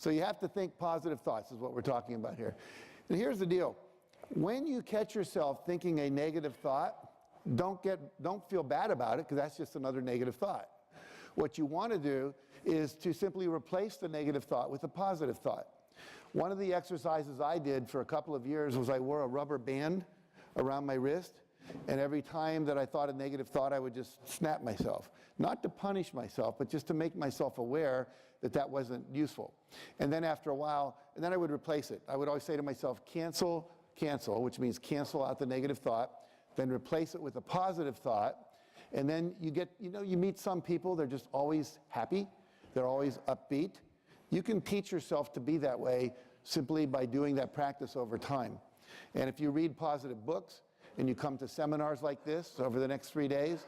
So you have to think positive thoughts is what we're talking about here. And here's the deal. When you catch yourself thinking a negative thought, don't feel bad about it, because that's just another negative thought. What you want to do is to simply replace the negative thought with a positive thought. One of the exercises I did for a couple of years was I wore a rubber band around my wrist, and every time that I thought a negative thought, I would just snap myself. Not to punish myself, but just to make myself aware that that wasn't useful. And then after a while, and then I would replace it. I would always say to myself, cancel, cancel, which means cancel out the negative thought, then replace it with a positive thought. And then you get, you meet some people, they're just always happy, they're always upbeat. You can teach yourself to be that way simply by doing that practice over time. And if you read positive books, and you come to seminars like this over the next 3 days,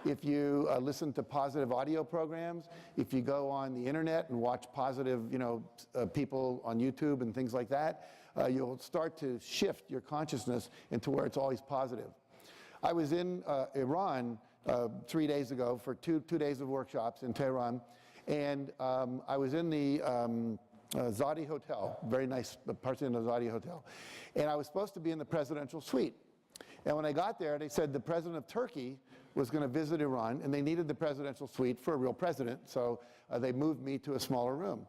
if you listen to positive audio programs, if you go on the internet and watch positive, people on YouTube and things like that, you'll start to shift your consciousness into where it's always positive. I was in Iran 3 days ago for two days of workshops in Tehran, and I was in the Zadi Hotel, very nice person in the Zadi Hotel, and I was supposed to be in the presidential suite. And when I got there, they said the president of Turkey was going to visit Iran, and they needed the presidential suite for a real president, so they moved me to a smaller room.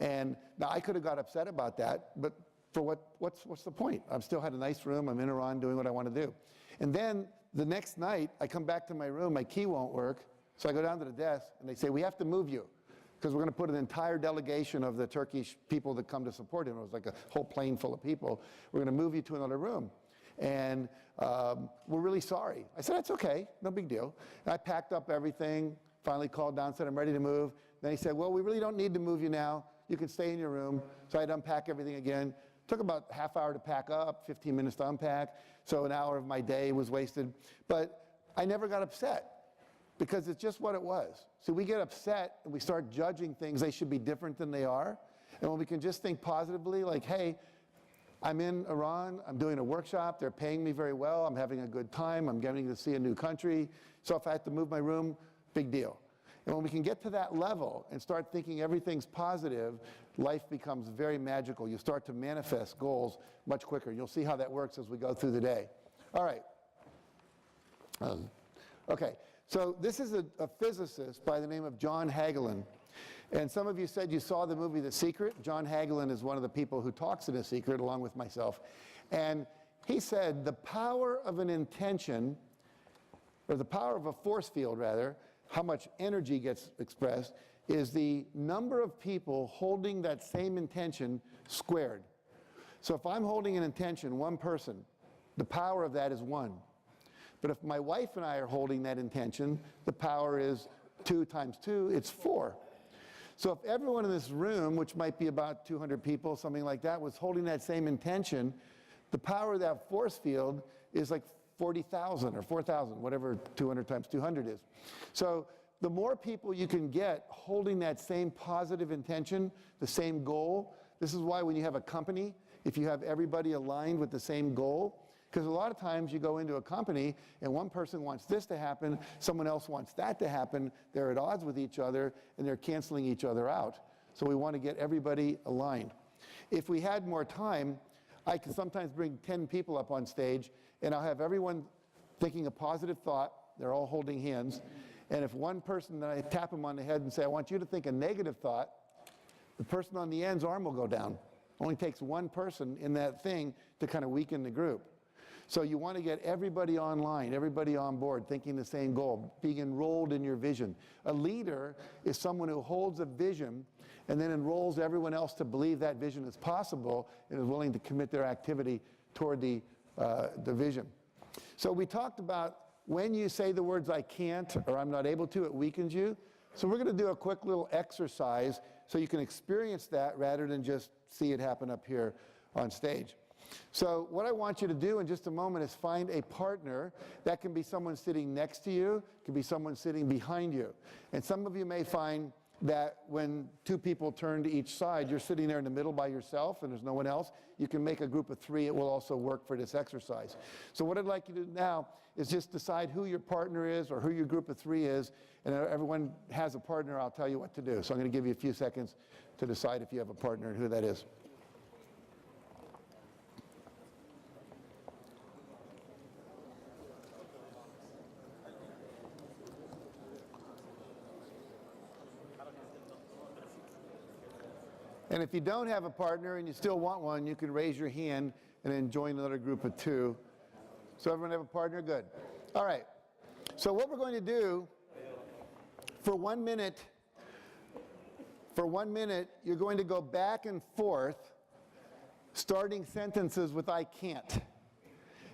And now I could have got upset about that, but for what's the point? I've still had a nice room, I'm in Iran doing what I want to do. And then the next night, I come back to my room, my key won't work, so I go down to the desk, and they say, we have to move you, because we're going to put an entire delegation of the Turkish people that come to support him. It was like a whole plane full of people. We're going to move you to another room. And we're really sorry. I said, that's okay, no big deal. And I packed up everything, finally called down, said, I'm ready to move. Then he said, well, we really don't need to move you now. You can stay in your room. So I had to unpack everything again. Took about a half hour to pack up, 15 minutes to unpack. So an hour of my day was wasted. But I never got upset, because it's just what it was. See, we get upset and we start judging things they should be different than they are. And when we can just think positively, like, hey, I'm in Iran, I'm doing a workshop, they're paying me very well, I'm having a good time, I'm getting to see a new country, so if I have to move my room, big deal. And when we can get to that level and start thinking everything's positive, life becomes very magical. You start to manifest goals much quicker. You'll see how that works as we go through the day. All right. Okay, so this is a physicist by the name of John Hagelin. And some of you said you saw the movie The Secret. John Hagelin is one of the people who talks in The Secret, along with myself. And he said the power of an intention, or the power of a force field rather, how much energy gets expressed, is the number of people holding that same intention squared. So if I'm holding an intention, one person, the power of that is 1. But if my wife and I are holding that intention, the power is 2 times 2, it's 4. So if everyone in this room, which might be about 200 people, something like that, was holding that same intention, the power of that force field is like 40,000 or 4,000, whatever 200 times 200 is. So the more people you can get holding that same positive intention, the same goal, this is why when you have a company, if you have everybody aligned with the same goal, because a lot of times you go into a company and one person wants this to happen, someone else wants that to happen, they're at odds with each other and they're canceling each other out. So we want to get everybody aligned. If we had more time, I could sometimes bring 10 people up on stage and I'll have everyone thinking a positive thought, they're all holding hands, and if one person, then I tap them on the head and say, I want you to think a negative thought, the person on the end's arm will go down. Only takes one person in that thing to kind of weaken the group. So you want to get everybody online, everybody on board, thinking the same goal, being enrolled in your vision. A leader is someone who holds a vision and then enrolls everyone else to believe that vision is possible and is willing to commit their activity toward the vision. So we talked about when you say the words I can't or I'm not able to, it weakens you. So we're going to do a quick little exercise so you can experience that rather than just see it happen up here on stage. So what I want you to do in just a moment is find a partner. That can be someone sitting next to you, it can be someone sitting behind you. And some of you may find that when two people turn to each side, you're sitting there in the middle by yourself and there's no one else. You can make a group of 3. It will also work for this exercise. So what I'd like you to do now is just decide who your partner is or who your group of 3 is. And everyone has a partner, I'll tell you what to do. So I'm going to give you a few seconds to decide if you have a partner and who that is. And if you don't have a partner and you still want one, you can raise your hand and then join another group of 2. So everyone have a partner? Good. All right. So what we're going to do, for 1 minute, you're going to go back and forth, starting sentences with I can't.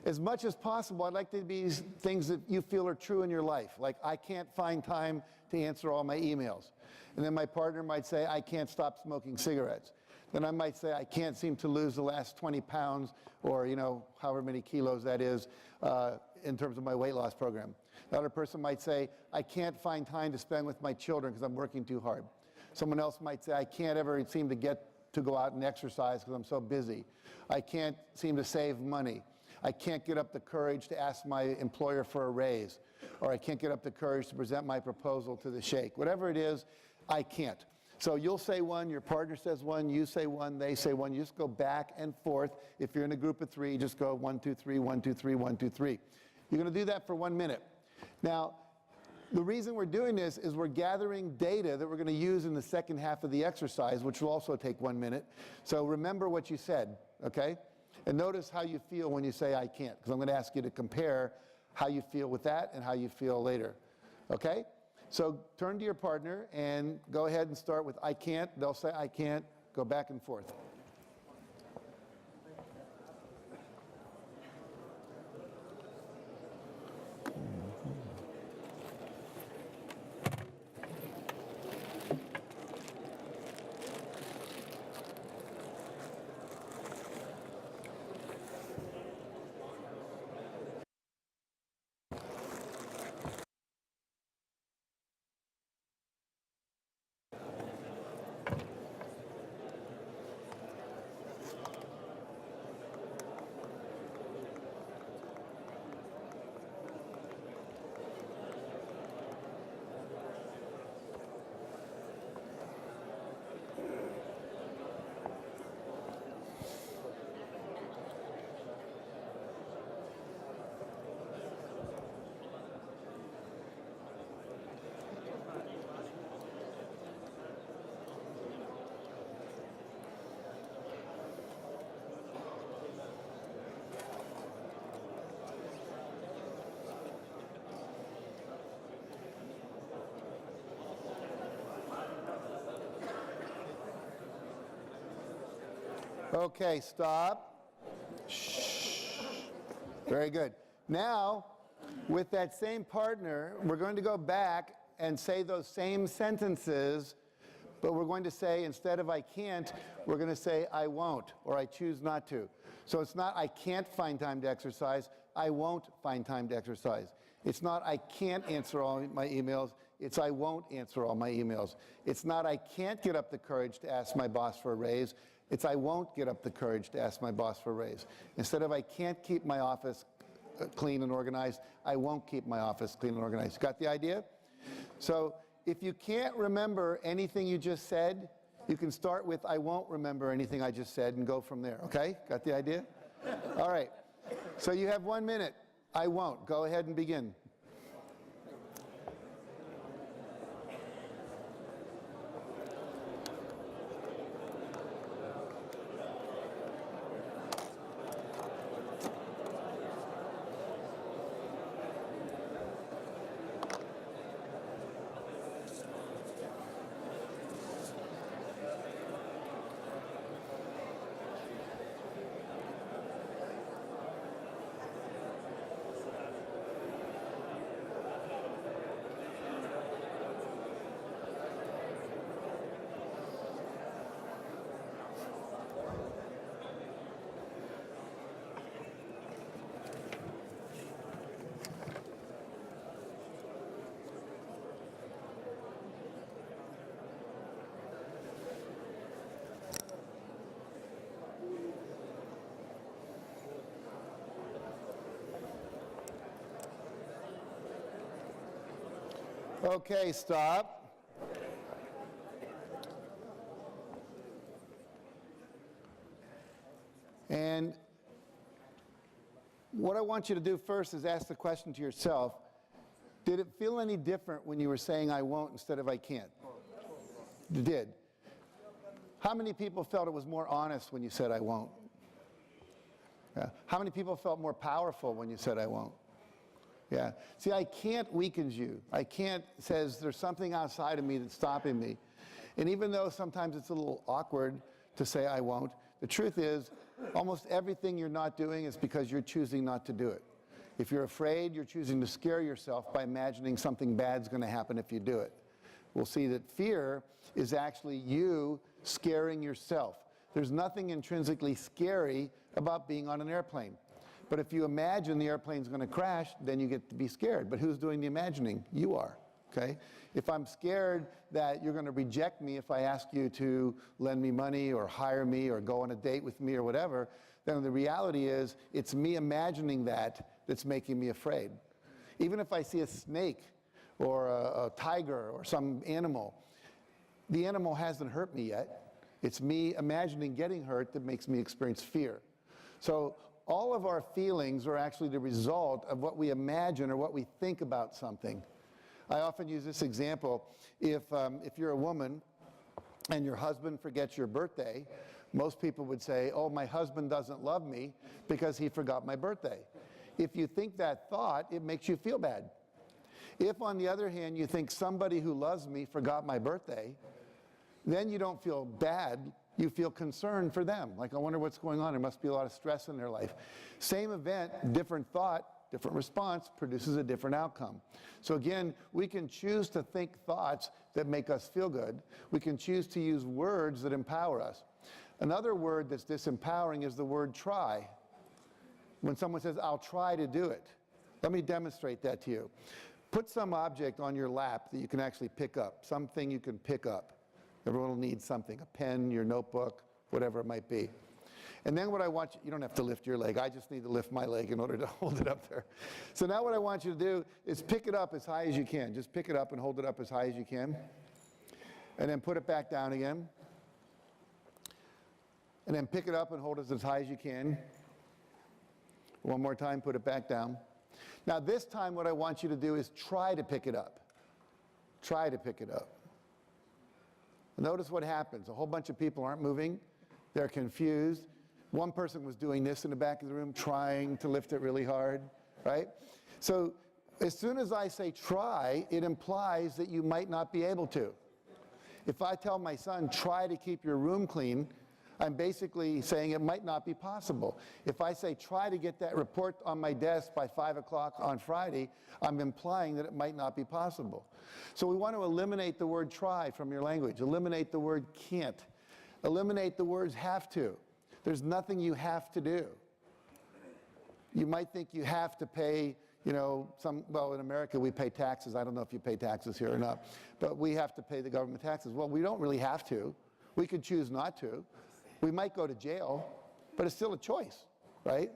As much as possible, I'd like to be things that you feel are true in your life, like I can't find time to answer all my emails. And then my partner might say, I can't stop smoking cigarettes. Then I might say, I can't seem to lose the last 20 pounds or, however many kilos that is in terms of my weight loss program. The other person might say, I can't find time to spend with my children because I'm working too hard. Someone else might say, I can't ever seem to get to go out and exercise because I'm so busy. I can't seem to save money. I can't get up the courage to ask my employer for a raise. Or I can't get up the courage to present my proposal to the sheikh. Whatever it is, I can't. So you'll say one, your partner says one, you say one, they say one. You just go back and forth. If you're in a group of 3, just go 1, 2, 3, 1, 2, 3, 1, 2, 3. You're going to do that for 1 minute. Now, the reason we're doing this is we're gathering data that we're going to use in the second half of the exercise, which will also take 1 minute. So remember what you said, okay? And notice how you feel when you say I can't, because I'm going to ask you to compare how you feel with that and how you feel later, okay? So turn to your partner and go ahead and start with I can't. They'll say I can't. Go back and forth. Okay, stop. Shh. Very good. Now, with that same partner, we're going to go back and say those same sentences, but we're going to say, instead of I can't, we're going to say I won't, or I choose not to. So it's not I can't find time to exercise, I won't find time to exercise. It's not I can't answer all my emails, it's I won't answer all my emails. It's not I can't get up the courage to ask my boss for a raise, it's I won't get up the courage to ask my boss for a raise. Instead of I can't keep my office clean and organized, I won't keep my office clean and organized. Got the idea? So if you can't remember anything you just said, you can start with I won't remember anything I just said and go from there, okay? Got the idea? All right. So you have 1 minute. I won't. Go ahead and begin. Okay, stop. And what I want you to do first is ask the question to yourself, did it feel any different when you were saying I won't instead of I can't? It did. How many people felt it was more honest when you said I won't? Yeah. How many people felt more powerful when you said I won't? Yeah. See, I can't weakens you. I can't says there's something outside of me that's stopping me. And even though sometimes it's a little awkward to say I won't, the truth is almost everything you're not doing is because you're choosing not to do it. If you're afraid, you're choosing to scare yourself by imagining something bad's going to happen if you do it. We'll see that fear is actually you scaring yourself. There's nothing intrinsically scary about being on an airplane. But if you imagine the airplane's going to crash, then you get to be scared. But who's doing the imagining? You are. Okay? If I'm scared that you're going to reject me if I ask you to lend me money or hire me or go on a date with me or whatever, then the reality is it's me imagining that's making me afraid. Even if I see a snake or a tiger or some animal, the animal hasn't hurt me yet. It's me imagining getting hurt that makes me experience fear. So all of our feelings are actually the result of what we imagine or what we think about something. I often use this example. If you're a woman and your husband forgets your birthday, most people would say, oh, my husband doesn't love me because he forgot my birthday. If you think that thought, it makes you feel bad. If, on the other hand, you think somebody who loves me forgot my birthday, then you don't feel bad, you feel concerned for them. Like, I wonder what's going on. There must be a lot of stress in their life. Same event, different thought, different response produces a different outcome. So again, we can choose to think thoughts that make us feel good. We can choose to use words that empower us. Another word that's disempowering is the word try. When someone says, I'll try to do it, let me demonstrate that to you. Put some object on your lap that you can actually pick up, something you can pick up. Everyone will need something, a pen, your notebook, whatever it might be. And then what I want you don't have to lift your leg, I just need to lift my leg in order to hold it up there. So now what I want you to do is pick it up as high as you can. Just pick it up and hold it up as high as you can. And then put it back down again. And then pick it up and hold it as high as you can. One more time, put it back down. Now this time what I want you to do is try to pick it up. Try to pick it up. Notice what happens. A whole bunch of people aren't moving. They're confused. One person was doing this in the back of the room, trying to lift it really hard, right? So as soon as I say try, it implies that you might not be able to. If I tell my son, try to keep your room clean, I'm basically saying it might not be possible. If I say try to get that report on my desk by 5 o'clock on Friday, I'm implying that it might not be possible. So we want to eliminate the word try from your language. Eliminate the word can't. Eliminate the words have to. There's nothing you have to do. You might think you have to pay, well, in America we pay taxes. I don't know if you pay taxes here or not, but we have to pay the government taxes. Well, we don't really have to. We could choose not to. We might go to jail, but it's still a choice, right?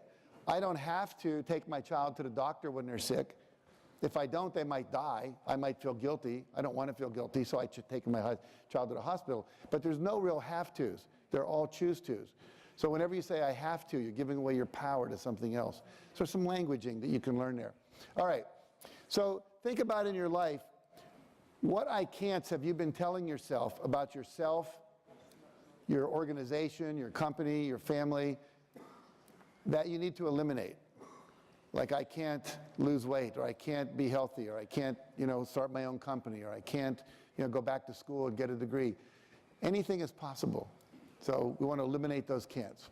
I don't have to take my child to the doctor when they're sick. If I don't, they might die. I might feel guilty. I don't want to feel guilty, so I should take my child to the hospital. But there's no real have-tos. They're all choose-tos. So whenever you say I have to, you're giving away your power to something else. So some languaging that you can learn there. All right, so think about in your life, what I can'ts have you been telling yourself about yourself, your organization, your company, your family, that you need to eliminate? Like, I can't lose weight, or I can't be healthy, or I can't, start my own company, or I can't, go back to school and get a degree. Anything is possible. So we want to eliminate those can'ts.